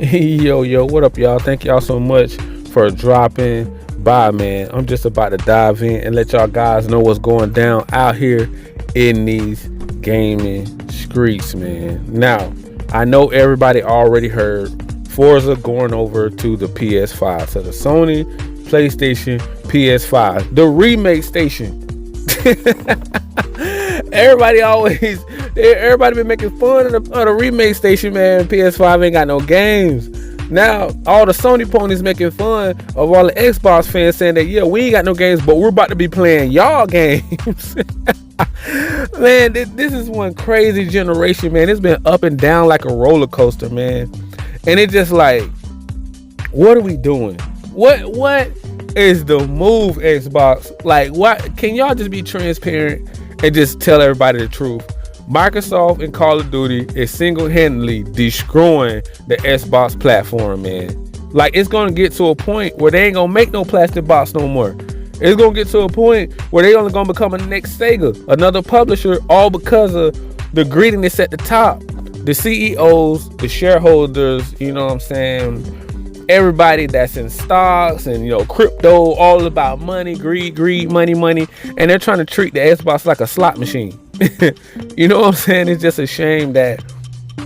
Yo, what up, y'all? Thank y'all so much for dropping by, man. I'm just about to dive in and let y'all guys know what's going down out here in these gaming streets, man. Now, I know everybody already heard Forza going over to the PS5, so the Sony PlayStation PS5, the remake station. Everybody been making fun of the remake station, man. PS5 ain't got no games. Now all the Sony ponies making fun of all the Xbox fans, saying that yeah, we ain't got no games, but we're about to be playing y'all games. Man, this is one crazy generation, man. It's been up and down like a roller coaster, man. And it's just like, what are we doing? What is the move, Xbox? Like, what? Can y'all just be transparent and just tell everybody the truth? Microsoft and Call of Duty is single-handedly destroying the Xbox platform, man. Like, it's gonna get to a point where they ain't gonna make no plastic box no more. It's gonna get to a point where they only gonna become a next Sega, another publisher, all because of the greediness at the top. The CEOs, the shareholders, you know what I'm saying? Everybody that's in stocks and, you know, crypto, all about money, greed, money, and they're trying to treat the Xbox like a slot machine. You know what I'm saying? It's just a shame that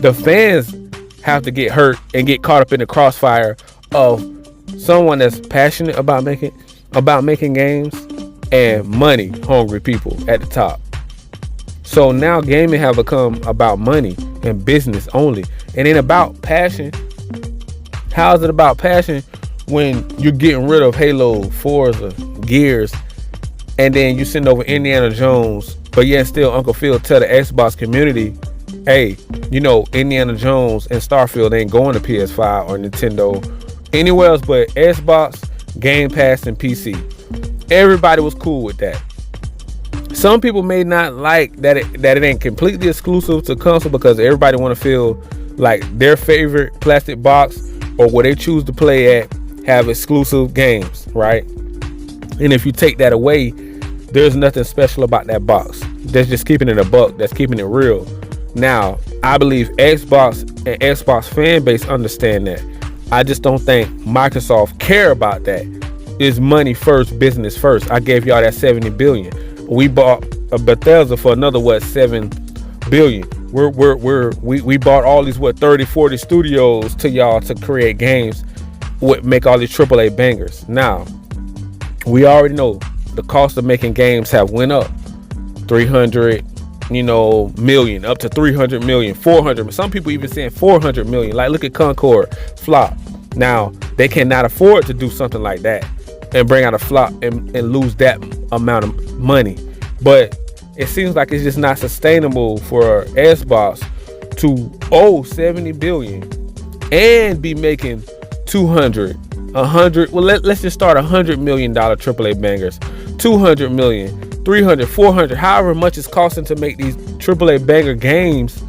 the fans have to get hurt and get caught up in the crossfire of someone that's passionate about making games and money hungry people at the top. So now gaming have become about money and business only. It ain't about passion. How is it about passion when you're getting rid of Halo, Forza, Gears, and then you send over Indiana Jones, but yet still Uncle Phil tell the Xbox community, hey, you know, Indiana Jones and Starfield ain't going to PS5 or Nintendo, anywhere else but Xbox, Game Pass, and PC. Everybody was cool with that. Some people may not like that it ain't completely exclusive to console because everybody want to feel like their favorite plastic box or where they choose to play at have exclusive games, right? And if you take that away, there's nothing special about that box. That's just keeping it a buck. That's keeping it real. Now, I believe Xbox and Xbox fan base understand that. I just don't think Microsoft care about that. It's money first, business first. I gave y'all that $70 billion. We bought a Bethesda for another 7 billion. We bought all these 30, 40 studios to y'all to create games, make all these AAA bangers. Now, we already know the cost of making games have went up 300 million, up to 300 million, 400. Some people even saying 400 million. Like, look at Concord flop. Now they cannot afford to do something like that and bring out a flop and lose that amount of money. But it seems like it's just not sustainable for Xbox to owe 70 billion and be making 200, 100. Well, let's just start $100 million AAA bangers, 200 million, 300, 400, however much it's costing to make these AAA banger games.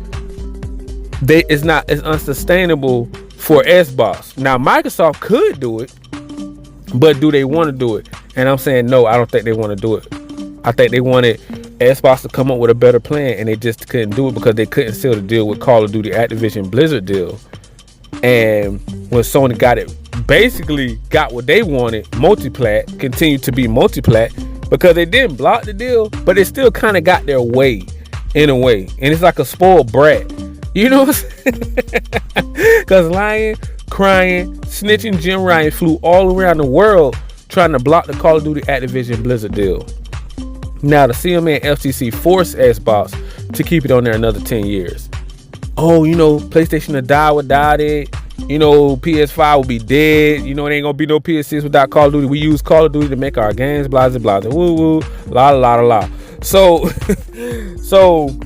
It's unsustainable for Xbox. Now, Microsoft could do it, but do they want to do it? And I'm saying no, I don't think they want to do it. I think they wanted Xbox to come up with a better plan, and they just couldn't do it because they couldn't seal the deal with Call of Duty Activision Blizzard deal. And when Sony basically got what they wanted, multiplat, continued to be multiplat, because they didn't block the deal, but they still kind of got their way in a way. And it's like a spoiled brat. You know what I'm saying? Because lying, crying, snitching Jim Ryan flew all around the world trying to block the Call of Duty Activision Blizzard deal. Now, the CMA and FTC forced Xbox to keep it on there another 10 years. Oh, PlayStation to die without it. PS5 will be dead. It ain't gonna be no PS6 without Call of Duty. We use Call of Duty to make our games, blah, blah, blah, woo, woo, la, la, la, la. So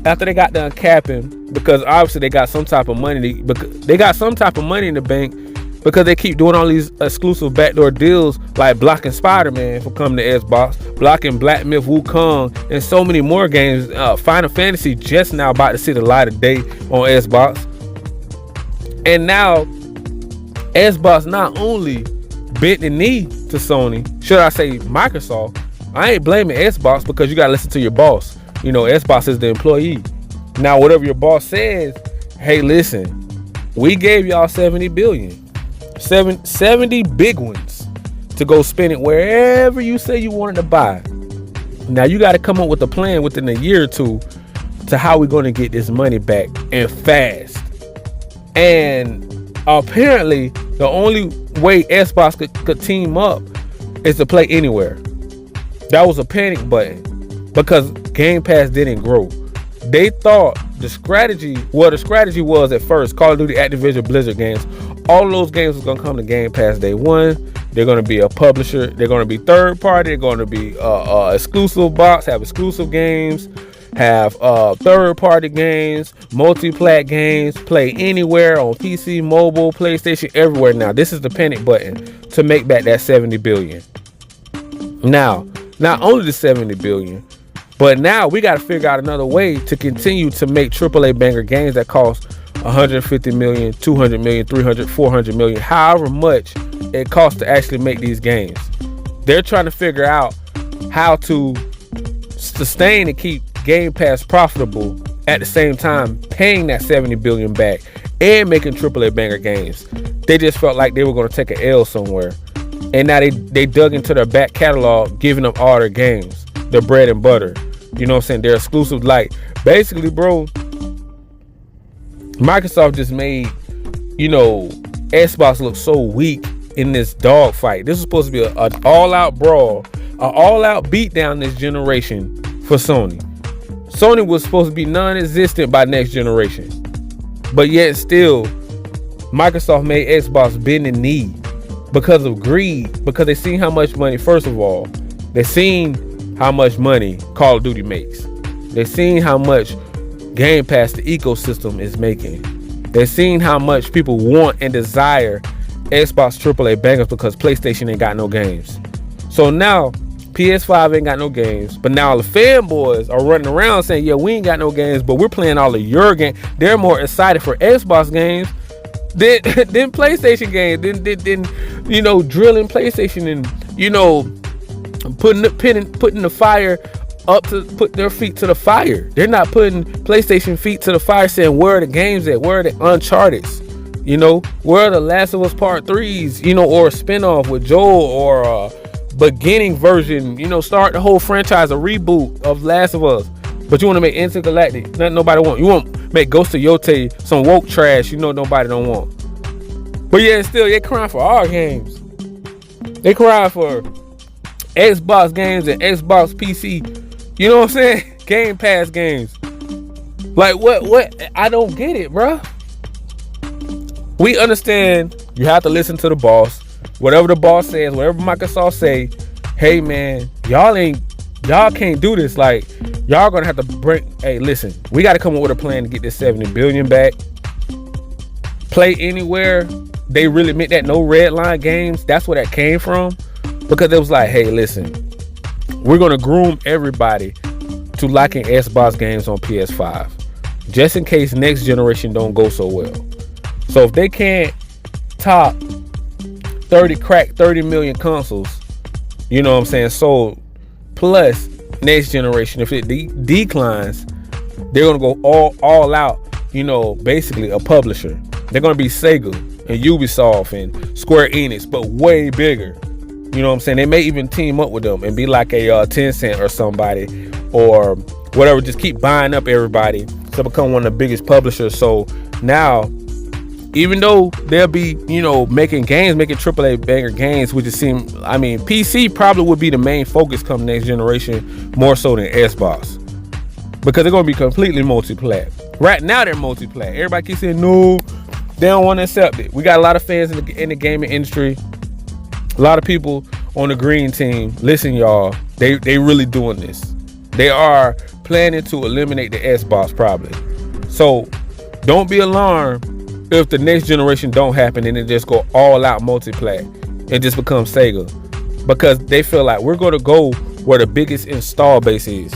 after they got done capping, because obviously they got some type of money, in the bank, because they keep doing all these exclusive backdoor deals, like blocking Spider-Man from coming to Xbox, blocking Black Myth Wukong, and so many more games. Final Fantasy just now about to see the light of day on Xbox. And now Xbox not only bent the knee to Sony, should I say Microsoft. I ain't blaming Xbox because you gotta listen to your boss. Xbox is the employee. Now, whatever your boss says, hey, listen, We gave y'all 70 billion. 70 big ones to go spend it wherever you say you wanted to buy. Now you got to come up with a plan within a year or two to how we're going to get this money back, and fast. And apparently the only way Xbox could team up is to play anywhere. That was a panic button because Game Pass didn't grow. They thought the strategy was at first Call of Duty, Activision, Blizzard games. All of those games was going to come to Game Pass day one. They're going to be a publisher. They're going to be third party. They're going to be exclusive box, have exclusive games, have third party games, multi-plat games, play anywhere on PC, mobile, PlayStation, everywhere. Now, this is the panic button to make back that 70 billion. Now, not only the 70 billion, but now we got to figure out another way to continue to make AAA banger games that cost 150 million, 200 million, 300, 400 million, however much it costs to actually make these games. They're trying to figure out how to sustain and keep Game Pass profitable at the same time paying that 70 billion back and making AAA banger games. They just felt like they were going to take an L somewhere. And now they dug into their back catalog, giving up all their games, their bread and butter. You know what I'm saying? They're exclusive. Like, basically, bro, Microsoft just made, Xbox look so weak in this dogfight. This is supposed to be an all-out brawl, an all-out beatdown this generation for Sony. Sony was supposed to be non-existent by next generation. But yet still, Microsoft made Xbox bend the knee because of greed, because they seen how much money, first of all, they seen how much money Call of Duty makes. They seen how much Game Pass, the ecosystem, is making. They're seeing how much people want and desire Xbox AAA bangers because PlayStation ain't got no games. So now PS5 ain't got no games, but now the fanboys are running around saying, yeah, we ain't got no games, but we're playing all of your games. They're more excited for Xbox games than PlayStation games, than drilling PlayStation and putting the fire up to put their feet to the fire. They're not putting PlayStation feet to the fire saying, where are the games at? Where are the Uncharted's? Where are the Last of Us Part 3s, or a spinoff with Joel, or a beginning version, start the whole franchise, a reboot of Last of Us. But you want to make Intergalactic, nothing nobody want. You want to make Ghost of Yote some woke trash, nobody don't want. But yeah, still, they crying for our games. They crying for Xbox games and Xbox PC. You know what I'm saying? Game Pass games. Like, what? I don't get it, bruh. We understand you have to listen to the boss. Whatever the boss says, whatever Microsoft say, hey man, y'all can't do this. Like, y'all gonna have to hey, listen, we gotta come up with a plan to get this 70 billion back. Play anywhere. They really meant that. No red line games. That's where that came from. Because it was like, hey, listen, we're gonna groom everybody to liking Xbox games on PS5, just in case next generation don't go so well. So if they can't top 30 million consoles, you know what I'm saying, sold, plus next generation, if it declines, they're gonna go all out, basically a publisher. They're gonna be Sega and Ubisoft and Square Enix, but way bigger. You know what I'm saying? They may even team up with them and be like a Tencent or somebody or whatever. Just keep buying up everybody to become one of the biggest publishers. So now, even though they'll be, making AAA banger games, which it seems, PC probably would be the main focus come next generation, more so than Xbox. Because they're going to be completely multi-plat. Right now, they're multi-plat. Everybody keeps saying, no, they don't want to accept it. We got a lot of fans in the gaming industry. A lot of people on the green team. Listen, y'all, they really doing this. They are planning to eliminate the Xbox probably. So don't be alarmed if the next generation don't happen and it just go all out multi-plat and just become Sega, because they feel like we're going to go where the biggest install base is.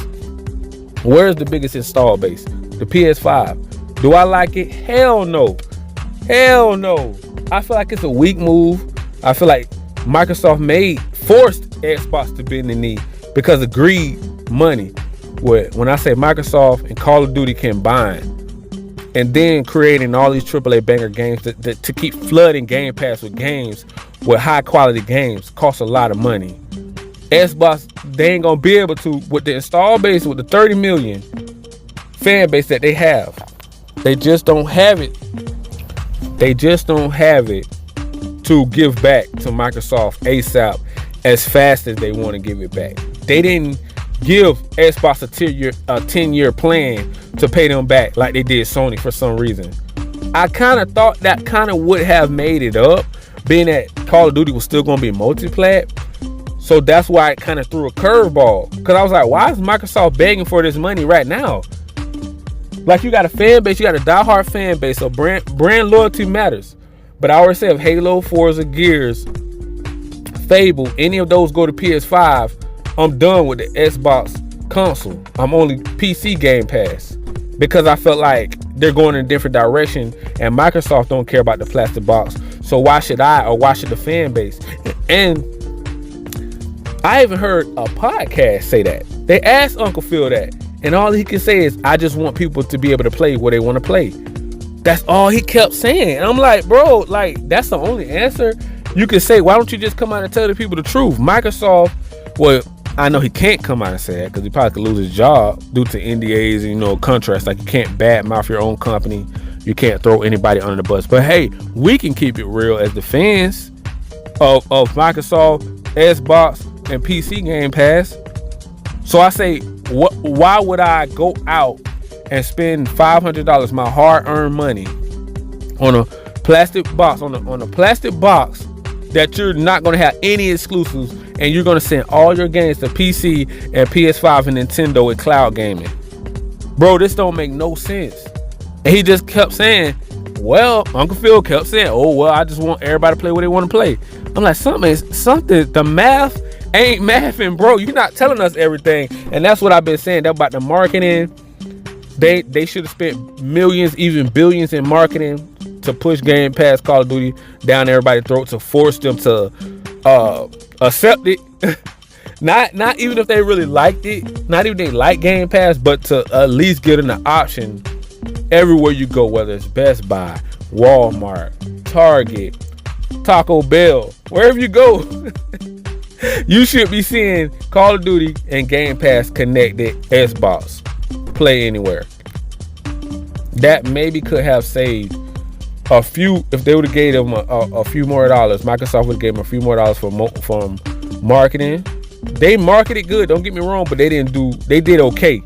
Where's the biggest install base? The PS5. Do I like it? Hell no. I feel like it's a weak move. I feel like Microsoft forced Xbox to bend the knee because of greed, money. When I say Microsoft and Call of Duty combined, and then creating all these AAA banger games to keep flooding Game Pass with games, with high quality games, costs a lot of money. Xbox, they ain't gonna be able to, with the install base, with the 30 million fan base that they have. They just don't have it. They just don't have it to give back to Microsoft ASAP as fast as they want to give it back. They didn't give Xbox a 10-year plan to pay them back like they did Sony for some reason. I kind of thought that kind of would have made it up, being that Call of Duty was still going to be multi-plat. So that's why it kind of threw a curveball. Because I was like, why is Microsoft begging for this money right now? Like, you got a fan base, you got a diehard fan base, so brand loyalty matters. But I always say if Halo, Forza, Gears, Fable, any of those go to PS5, I'm done with the Xbox console. I'm only PC Game Pass. Because I felt like they're going in a different direction and Microsoft don't care about the plastic box. So why should I, or why should the fan base? And I even heard a podcast say that. They asked Uncle Phil that. And all he can say is, I just want people to be able to play what they want to play. That's all he kept saying. And I'm like, bro, like, that's the only answer you can say. Why don't you just come out and tell the people the truth? Microsoft, well, I know he can't come out and say that because he probably could lose his job due to NDAs and, you know, contracts. Like, you can't badmouth your own company. You can't throw anybody under the bus. But hey, we can keep it real as the fans of Microsoft, Xbox, and PC Game Pass. So I say, why would I go out and spend $500, my hard-earned money, on a plastic box, on a plastic box that you're not going to have any exclusives, and you're going to send all your games to PC and PS5 and Nintendo with cloud gaming? Bro, this don't make no sense. And he just kept saying, well, Uncle Phil kept saying, oh, well, I just want everybody to play what they want to play. I'm like, something, the math ain't mathing, bro. You're not telling us everything. And that's what I've been saying about the marketing. They should have spent millions, even billions in marketing to push Game Pass Call of Duty down everybody's throat, to force them to accept it. not even if they really liked it, not even if they like Game Pass, but to at least get them the option everywhere you go, whether it's Best Buy, Walmart, Target, Taco Bell, wherever you go. You should be seeing Call of Duty and Game Pass connected Xbox Play Anywhere. That maybe could have saved a few, if they would have gave them a few more dollars. Microsoft would have gave them a few more dollars from marketing. They marketed good, don't get me wrong, but they did okay.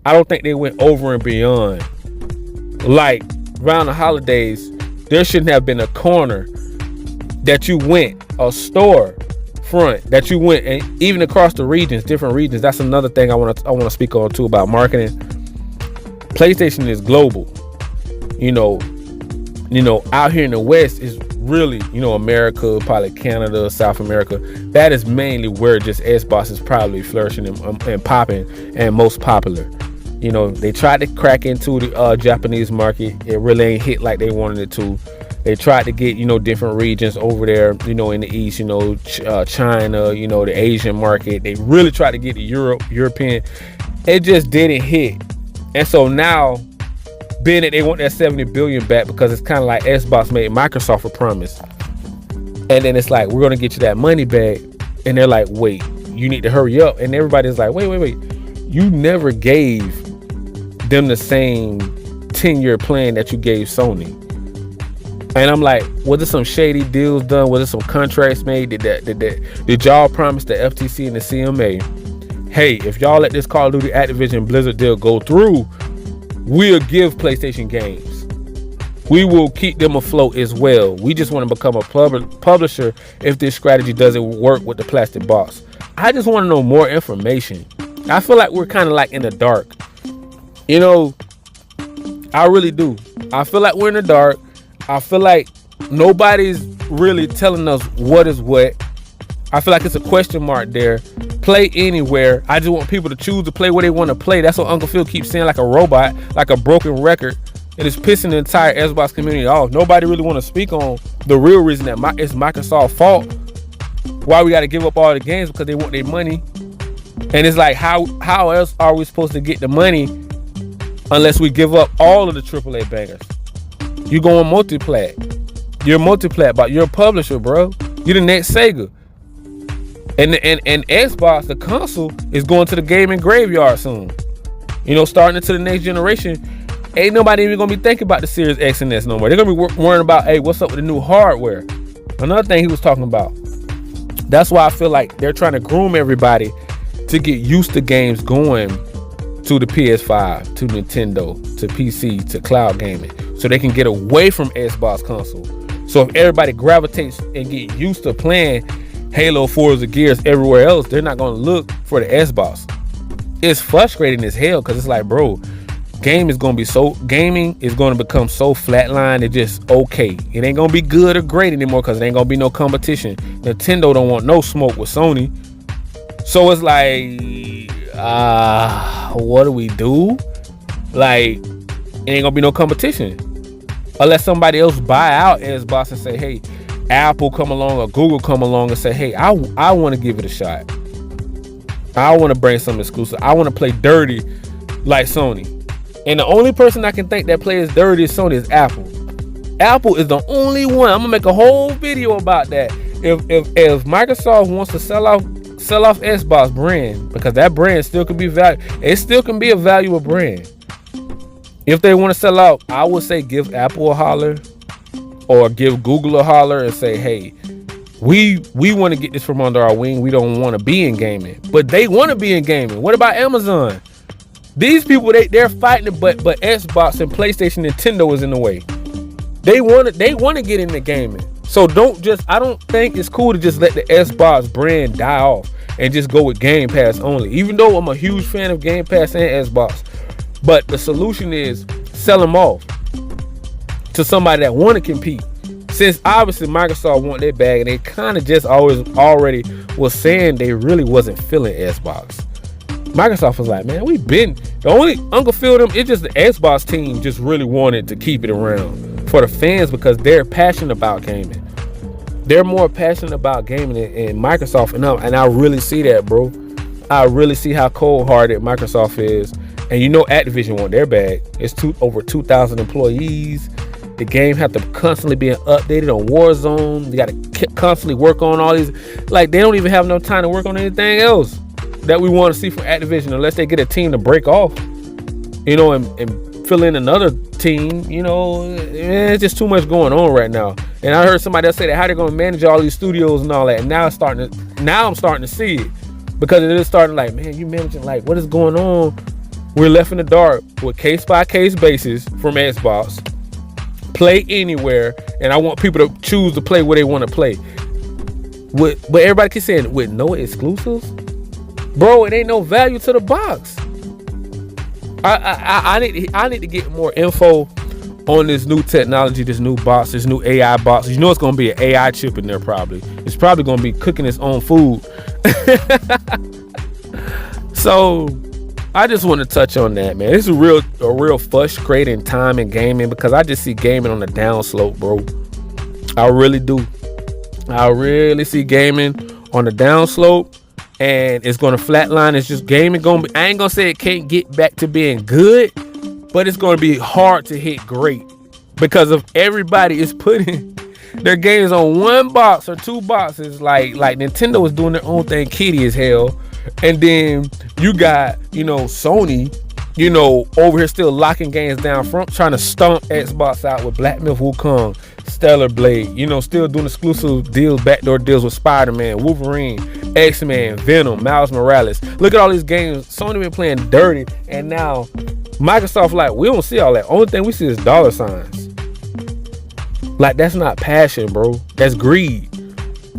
I don't think they went over and beyond. Like, around the holidays, there shouldn't have been a corner that you went, a store front that you went, and even across the regions, different regions. That's another thing I want to speak on too about marketing. PlayStation is global. You know, out here in the West is really, America, probably Canada, South America. That is mainly where just Xbox is probably flourishing and popping and most popular. You know, they tried to crack into the Japanese market. It really ain't hit like they wanted it to. They tried to get, different regions over there, in the East, China, the Asian market. They really tried to get the European. It just didn't hit. And so now, being that they want that 70 billion back, because it's kind of like Xbox made Microsoft a promise. And then it's like, we're going to get you that money back. And they're like, wait, you need to hurry up. And everybody's like, wait. You never gave them the same 10-year plan that you gave Sony. And I'm like, was there some shady deals done? Was there some contracts made? Did y'all promise the FTC and the CMA, hey, if y'all let this Call of Duty Activision Blizzard deal go through, we'll give PlayStation games. We will keep them afloat as well. We just want to become a publisher if this strategy doesn't work with the plastic box. I just want to know more information. I feel like we're kind of like in the dark. I really do. I feel like we're in the dark. I feel like nobody's really telling us what is what. I feel like it's a question mark there. Play anywhere. I just want people to choose to play where they want to play. That's what Uncle Phil keeps saying, like a robot, like a broken record. It is pissing the entire Xbox community off. Nobody really want to speak on the real reason that it's Microsoft's fault. Why we got to give up all the games, because they want their money. And it's like, how else are we supposed to get the money unless we give up all of the AAA bangers. You going multi-plat. You're multi-plat, but you're a publisher, bro. You're the next Sega. And Xbox, the console, is going to the gaming graveyard soon. You know, starting into the next generation, ain't nobody even gonna be thinking about the Series X and S no more. They're gonna be worrying about, hey, what's up with the new hardware? Another thing he was talking about. That's why I feel like they're trying to groom everybody to get used to games going to the PS5, to Nintendo, to PC, to cloud gaming, so they can get away from Xbox console. So if everybody gravitates and get used to playing Halo, Forza, Gears everywhere else, they're not gonna look for the Xbox. It's frustrating as hell because it's like, bro, gaming is gonna become so flatline. It's just okay. It ain't gonna be good or great anymore because it ain't gonna be no competition. Nintendo don't want no smoke with Sony. So it's like, what do we do? Like, it ain't gonna be no competition unless somebody else buy out Xbox and say, hey, Apple come along or Google come along and say, hey, I want to give it a shot. I want to bring some exclusive. I want to play dirty like Sony. And the only person I can think that plays dirty as Sony is Apple. Apple is the only one. I'm gonna make a whole video about that. If Microsoft wants to sell off Xbox brand, because that brand still can be it still can be a valuable brand. If they want to sell out, I would say give Apple a holler or give Google a holler and say, hey, we want to get this from under our wing. We don't want to be in gaming, but they want to be in gaming. What about Amazon? These people, they're fighting it, but Xbox and PlayStation, Nintendo is in the way. They want to get into gaming. So I don't think it's cool to just let the Xbox brand die off and just go with Game Pass only. Even though I'm a huge fan of Game Pass and Xbox, but the solution is sell them off to somebody that want to compete. Since obviously Microsoft want their bag, and they kind of just already was saying they really wasn't feeling Xbox. Microsoft was like, man, the only Uncle Phil them, it's just the Xbox team just really wanted to keep it around for the fans because they're passionate about gaming. They're more passionate about gaming than Microsoft, and I really see that, bro. I really see how cold-hearted Microsoft is. And you know Activision want their bag. It's over 2,000 employees. The game have to constantly be updated on Warzone. They got to constantly work on all these. Like, they don't even have no time to work on anything else that we want to see from Activision unless they get a team to break off, you know, and fill in another team. You know, it's just too much going on right now. And I heard somebody else say that how they're going to manage all these studios and all that. And now I'm starting to see it because it is starting like, man, you managing like what is going on? We're left in the dark with case by case basis from Xbox. Play anywhere, and I want people to choose to play where they want to play. But everybody keeps saying with no exclusives, bro. It ain't no value to the box. I need to get more info on this new technology, this new box, this new AI box. You know it's gonna be an AI chip in there probably. It's probably gonna be cooking its own food. So I just want to touch on that, man. It's a real frustrating time in gaming because I just see gaming on the downslope, bro. I really do. I really see gaming on the downslope, and it's gonna flatline. It's just gaming I ain't gonna say it can't get back to being good, but it's gonna be hard to hit great because of everybody is putting their games on one box or two boxes. Like Nintendo is doing their own thing, kitty as hell. And then you got, you know, Sony, you know, over here still locking games down front, trying to stomp Xbox out with Black Myth Wukong, Stellar Blade, you know, still doing exclusive deals, backdoor deals with Spider-Man, Wolverine, X-Men, Venom, Miles Morales. Look at all these games. Sony been playing dirty, and now Microsoft like, we don't see all that. Only thing we see is dollar signs. Like, that's not passion, bro. That's greed.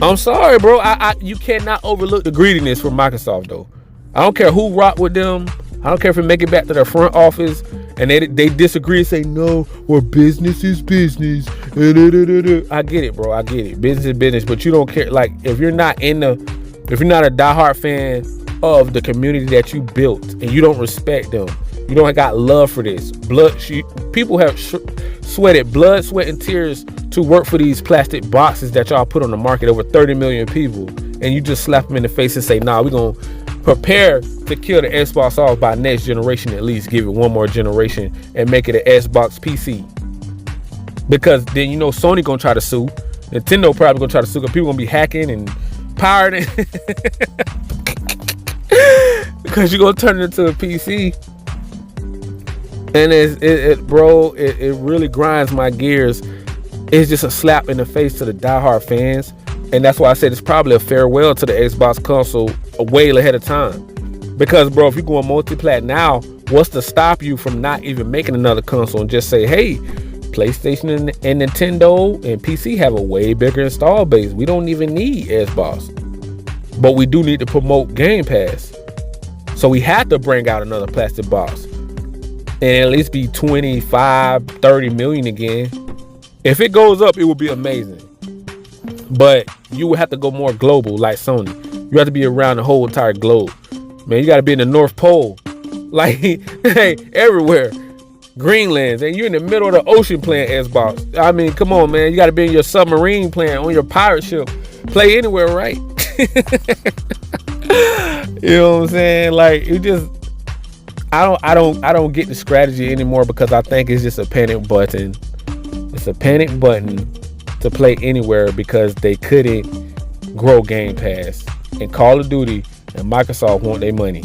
I'm sorry, bro. You cannot overlook the greediness from Microsoft, though. I don't care who rock with them. I don't care if they make it back to their front office and they disagree and say, no, well, business is business. I get it, bro. I get it. Business is business, but you don't care. Like, if you're not a diehard fan of the community that you built and you don't respect them, you don't got love for this. People have sweated blood, sweat, and tears to work for these plastic boxes that y'all put on the market, over 30 million people, and you just slap them in the face and say, nah, we're going to prepare to to kill the Xbox off by next generation, at least give it one more generation and make it an Xbox PC. Because then Sony gonna try to sue. Nintendo probably gonna try to sue because people gonna be hacking and pirating. Because you're gonna turn it into a PC. And it really grinds my gears. It's just a slap in the face to the diehard fans. And that's why I said it's probably a farewell to the Xbox console a way ahead of time. Because, bro, if you're going multi-plat now, what's to stop you from not even making another console and just say, hey, PlayStation and Nintendo and PC have a way bigger install base. We don't even need Xbox. But we do need to promote Game Pass. So we had to bring out another plastic box. And at least be 25, 30 million again. If it goes up, it would be amazing. But you would have to go more global like Sony. You have to be around the whole entire globe. Man, you got to be in the North Pole. Like, hey, everywhere. Greenland. And you're in the middle of the ocean playing Xbox. I mean, come on, man. You got to be in your submarine playing on your pirate ship. Play anywhere, right? You know what I'm saying? Like, it just... I don't get the strategy anymore because I think it's just a panic button. It's a panic button to play anywhere because they couldn't grow Game Pass. And Call of Duty and Microsoft want their money.